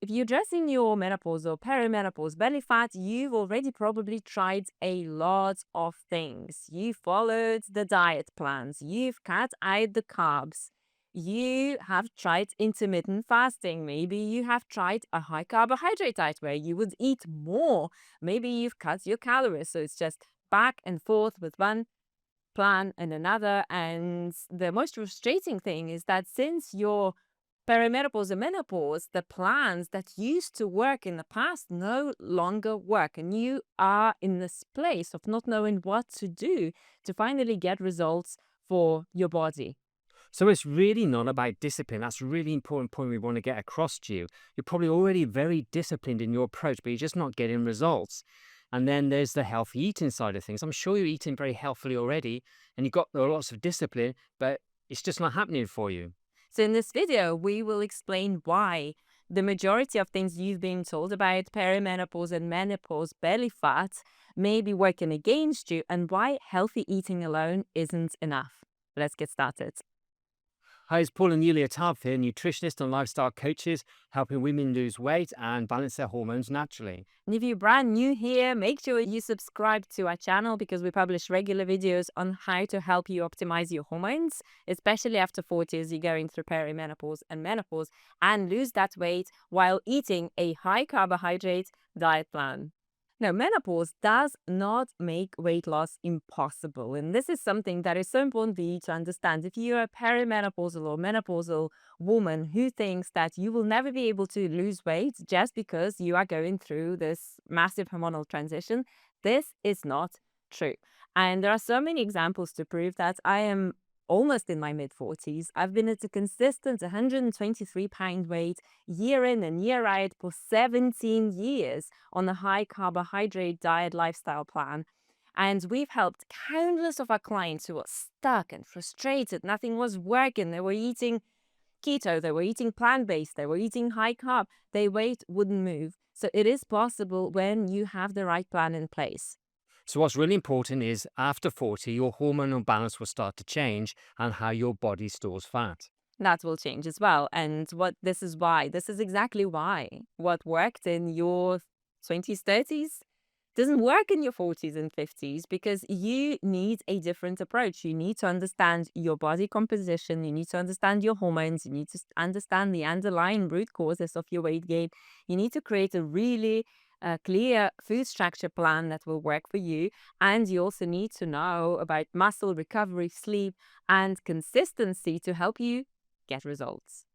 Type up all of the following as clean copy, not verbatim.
If you're addressing your menopause or perimenopause belly fat, you've already probably tried a lot of things. You followed the diet plans, you've cut out the carbs, you have tried intermittent fasting. Maybe you have tried a high carbohydrate diet where you would eat more. Maybe you've cut your calories. So it's just back and forth with one plan and another. And the most frustrating thing is that since you're perimenopause and menopause, the plans that used to work in the past no longer work. And you are in this place of not knowing what to do to finally get results for your body. So it's really not about discipline. That's a really important point we want to get across to you. You're probably already very disciplined in your approach, but you're just not getting results. And then there's the healthy eating side of things. I'm sure you're eating very healthily already and you've got lots of discipline, but it's just not happening for you. So in this video, we will explain why the majority of things you've been told about perimenopause and menopause belly fat may be working against you and why healthy eating alone isn't enough. Let's get started. Hi, it's Paul and Yulia here, nutritionist and lifestyle coaches, helping women lose weight and balance their hormones naturally. And if you're brand new here, make sure you subscribe to our channel because we publish regular videos on how to help you optimize your hormones, especially after 40 as you're going through perimenopause and menopause, and lose that weight while eating a high carbohydrate diet plan. Now, menopause does not make weight loss impossible. And this is something that is so important for you to understand. If you're a perimenopausal or menopausal woman who thinks that you will never be able to lose weight just because you are going through this massive hormonal transition, this is not true. And there are so many examples to prove that. I am almost in my mid 40s. I've been at a consistent 123-pound weight year in and year out for 17 years on a high carbohydrate diet lifestyle plan. And we've helped countless of our clients who were stuck and frustrated. Nothing was working. They were eating keto, they were eating plant-based, they were eating high carb. Their weight wouldn't move. So it is possible when you have the right plan in place. So what's really important is after 40, your hormonal balance will start to change and how your body stores fat. That will change as well. And this is exactly why what worked in your 20s, 30s doesn't work in your 40s and 50s because you need a different approach. You need to understand your body composition, you need to understand your hormones, you need to understand the underlying root causes of your weight gain. You need to create a really clear food structure plan that will work for you. And you also need to know about muscle recovery, sleep, and consistency to help you get results.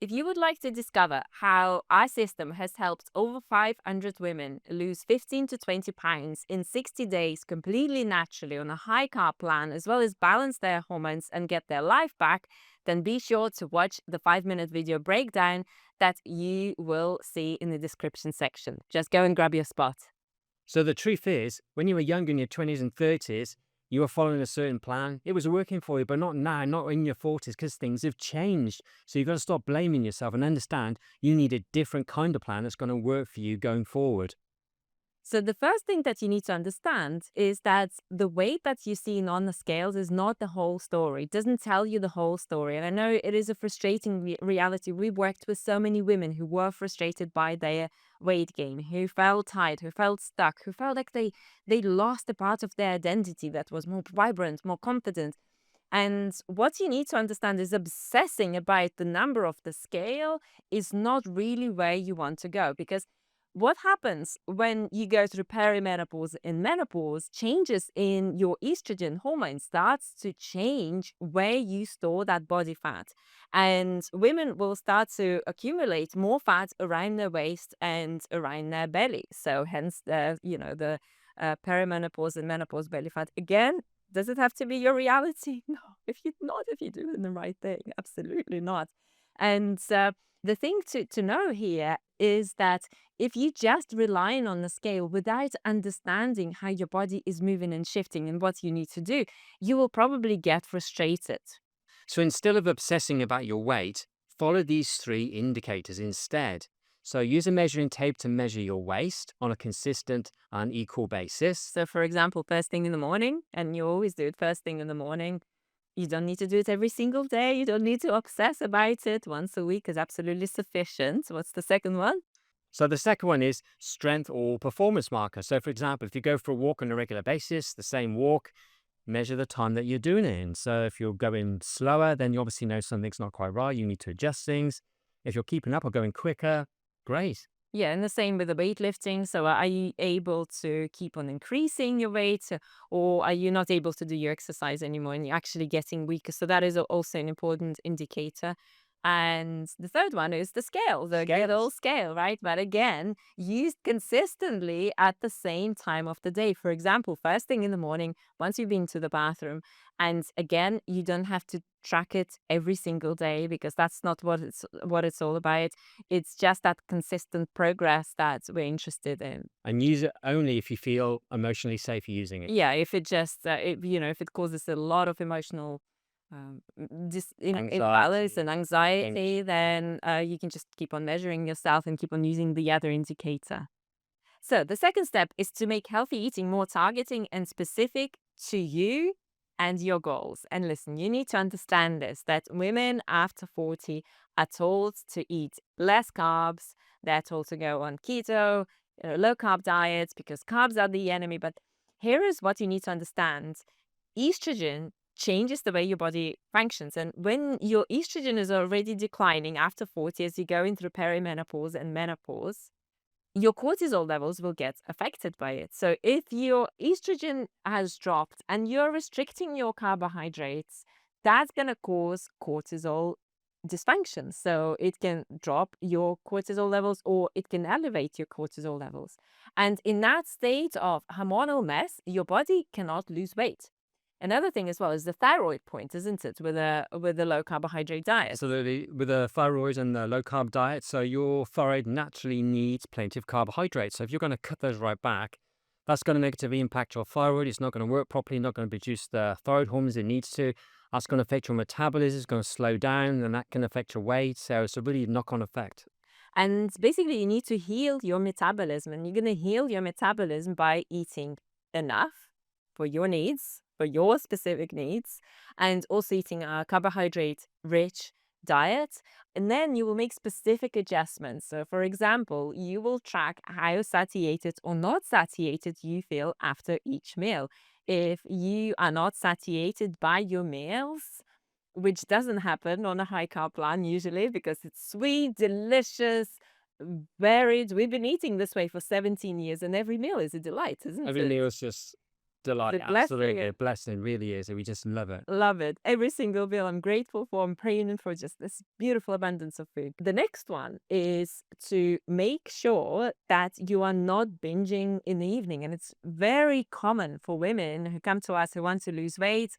If you would like to discover how our system has helped over 500 women lose 15 to 20 pounds in 60 days completely naturally on a high carb plan, as well as balance their hormones and get their life back, then be sure to watch the 5-minute video breakdown that you will see in the description section. Just go and grab your spot. So the truth is, when you were younger in your 20s and 30s, you were following a certain plan. It was working for you, but not now, not in your 40s, because things have changed. So you've got to stop blaming yourself and understand you need a different kind of plan that's going to work for you going forward. So the first thing that you need to understand is that the weight that you see on the scales is not the whole story. It doesn't tell you the whole story. And I know it is a frustrating reality. We worked with so many women who were frustrated by their weight gain, who felt tired, who felt stuck, who felt like they lost a part of their identity that was more vibrant, more confident. And what you need to understand is obsessing about the number of the scale is not really where you want to go, because what happens when you go through perimenopause and menopause, changes in your estrogen hormone starts to change where you store that body fat. And women will start to accumulate more fat around their waist and around their belly. So hence the perimenopause and menopause belly fat. Again, does it have to be your reality? No, if you do the right thing, absolutely not. And the thing to know here is that if you just relying on the scale without understanding how your body is moving and shifting and what you need to do, you will probably get frustrated. So instead of obsessing about your weight, follow these three indicators instead. So use a measuring tape to measure your waist on a consistent and equal basis. So, for example, first thing in the morning, and you always do it first thing in the morning, You don't need to do it every single day. You don't need to obsess about it. Once a week is absolutely sufficient. What's the second one? So the second one is strength or performance marker. So for example, if you go for a walk on a regular basis, the same walk, measure the time that you're doing it in. So if you're going slower, then you obviously know something's not quite right. You need to adjust things. If you're keeping up or going quicker, great. Yeah, and the same with the weightlifting. So are you able to keep on increasing your weight, or are you not able to do your exercise anymore and you're actually getting weaker? So that is also an important indicator. And the third one is the scale, the good old Scales. scale, right? But again, used consistently at the same time of the day. For example, first thing in the morning, once you've been to the bathroom. And again, you don't have to track it every single day because that's not what it's all about. It's just that consistent progress that we're interested in. And use it only if you feel emotionally safe using it. Yeah, if it just, if it causes a lot of emotional imbalance Anxiety, and anxiety, tension. then you can just keep on measuring yourself and keep on using the other indicator. So the second step is to make healthy eating more targeting and specific to you and your goals. And listen, you need to understand this, that women after 40 are told to eat less carbs. They're told to go on keto, low carb diets because carbs are the enemy. But here is what you need to understand. Estrogen changes the way your body functions. And when your estrogen is already declining after 40, as you're going through perimenopause and menopause, your cortisol levels will get affected by it. So if your estrogen has dropped and you're restricting your carbohydrates, that's going to cause cortisol dysfunction. So it can drop your cortisol levels or it can elevate your cortisol levels. And in that state of hormonal mess, your body cannot lose weight. Another thing as well is the thyroid point, isn't it, with a low carbohydrate diet? Absolutely. With the thyroid and the low carb diet, so your thyroid naturally needs plenty of carbohydrates. So if you're going to cut those right back, that's going to negatively impact your thyroid. It's not going to work properly, not going to produce the thyroid hormones it needs to. That's going to affect your metabolism, it's going to slow down, and that can affect your weight. So it's a really knock on effect. And basically, you need to heal your metabolism, and you're going to heal your metabolism by eating enough for your needs, for your specific needs, and also eating a carbohydrate rich diet. And then you will make specific adjustments. So, for example, you will track how satiated or not satiated you feel after each meal. If you are not satiated by your meals, which doesn't happen on a high carb plan usually because it's sweet, delicious, varied. We've been eating this way for 17 years and every meal is a delight, isn't Every it? meal is just It's delight. a blessing. Absolutely. A blessing, really is. And we just love it. Love it. Every single meal I'm grateful for. I'm praying for just this beautiful abundance of food. The next one is to make sure that you are not binging in the evening. And it's very common for women who come to us who want to lose weight.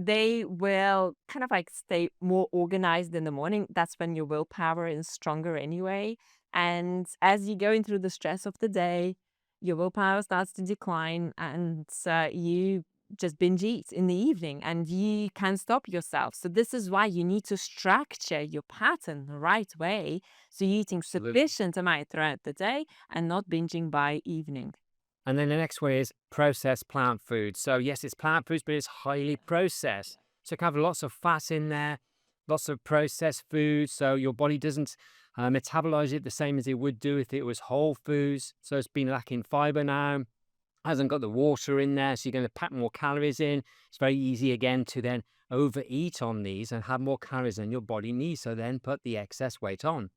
They will kind of like stay more organized in the morning. That's when your willpower is stronger anyway. And as you're going through the stress of the day, your willpower starts to decline and you just binge eat in the evening and you can't stop yourself. So, this is why you need to structure your pattern the right way. So, you're eating Absolutely. sufficient amount throughout the day and not binging by evening. And then the next way is processed plant food. So yes, it's plant foods, but it's highly processed. So it can have lots of fat in there, lots of processed food. So your body doesn't metabolize it the same as it would do if it was whole foods. So it's been lacking fiber now, hasn't got the water in there. So you're going to pack more calories in. It's very easy again to then overeat on these and have more calories than your body needs. So then put the excess weight on.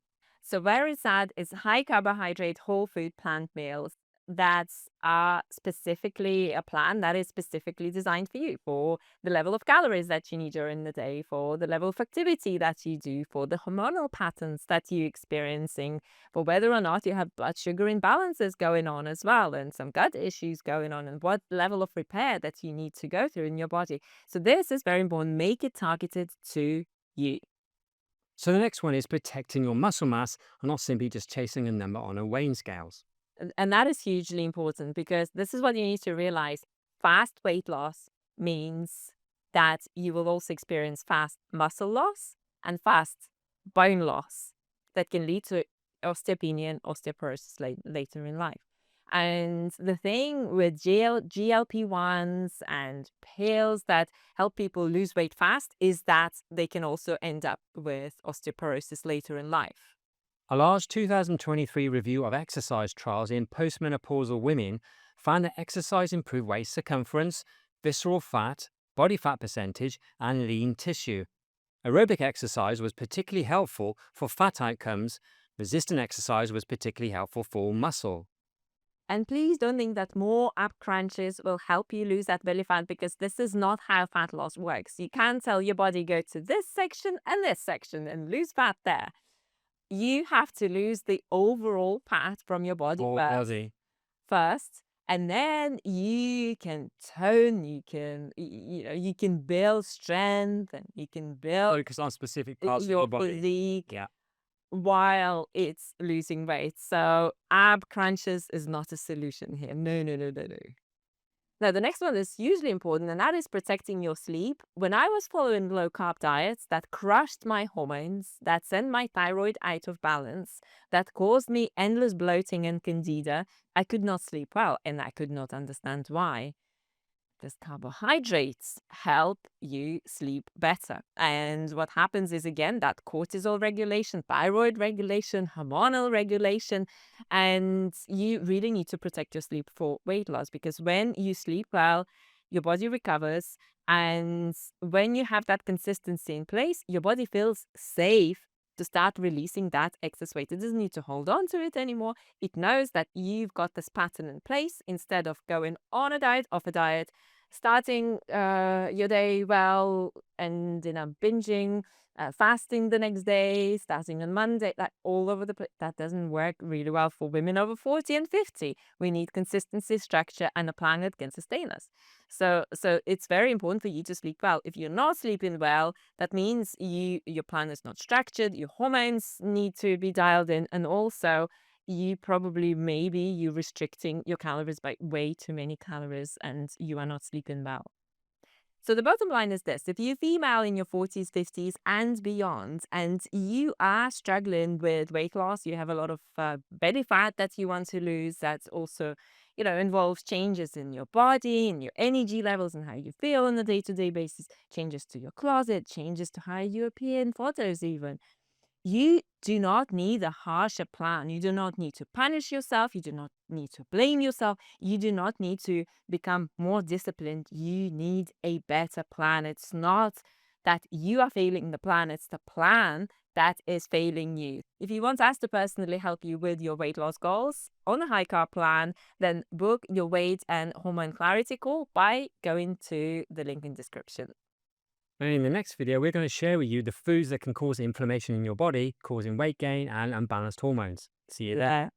So where it's at is high carbohydrate whole food plant meals that are specifically a plan that is specifically designed for you, for the level of calories that you need during the day, for the level of activity that you do, for the hormonal patterns that you're experiencing, for whether or not you have blood sugar imbalances going on as well, and some gut issues going on, and what level of repair that you need to go through in your body. So this is very important. Make it targeted to you. So the next one is protecting your muscle mass and not simply just chasing a number on a weighing scales. And that is hugely important because this is what you need to realize. Fast weight loss means that you will also experience fast muscle loss and fast bone loss that can lead to osteopenia and osteoporosis later in life. And the thing with GLP-1s and pills that help people lose weight fast is that they can also end up with osteoporosis later in life. A large 2023 review of exercise trials in postmenopausal women found that exercise improved waist circumference, visceral fat, body fat percentage, and lean tissue. Aerobic exercise was particularly helpful for fat outcomes. Resistant exercise was particularly helpful for muscle. And please don't think that more ab crunches will help you lose that belly fat, because this is not how fat loss works. You can't tell your body go to this section and lose fat there. You have to lose the overall fat from your body Whole body. first, and then you can tone, you can build strength, and you can build Focus on specific parts of your the body. physique Yeah. while it's losing weight. So ab crunches is not a solution here. No, no, no, no, no. Now, the next one is hugely important, and that is protecting your sleep. When I was following low carb diets that crushed my hormones, that sent my thyroid out of balance, that caused me endless bloating and candida, I could not sleep well, and I could not understand why. Because carbohydrates help you sleep better. And what happens is, again, that cortisol regulation, thyroid regulation, hormonal regulation, and you really need to protect your sleep for weight loss, because when you sleep well, your body recovers. And when you have that consistency in place, your body feels safe to start releasing that excess weight. It doesn't need to hold on to it anymore. It knows that you've got this pattern in place instead of going on a diet, off a diet, starting your day well, and binging, fasting the next day, starting on Monday, like all over the place. That doesn't work really well for women over 40 and 50. We need consistency, structure, and a plan that can sustain us. So it's very important for you to sleep well. If you're not sleeping well, that means your plan is not structured, your hormones need to be dialed in, and also maybe you restricting your calories by way too many calories, and you are not sleeping well. So the bottom line is this: if you're female in your 40s, 50s, and beyond, and you are struggling with weight loss, you have a lot of belly fat that you want to lose, that also, involves changes in your body, in your energy levels, and how you feel on a day-to-day basis, changes to your closet, changes to how you appear in photos even. You do not need a harsher plan. You do not need to punish yourself. You do not need to blame yourself. You do not need to become more disciplined. You need a better plan. It's not that you are failing the plan, it's the plan that is failing you. If you want us to personally help you with your weight loss goals on a high carb plan, then book your weight and hormone clarity call by going to the link in description. And in the next video, we're going to share with you the foods that can cause inflammation in your body, causing weight gain and unbalanced hormones. See you there.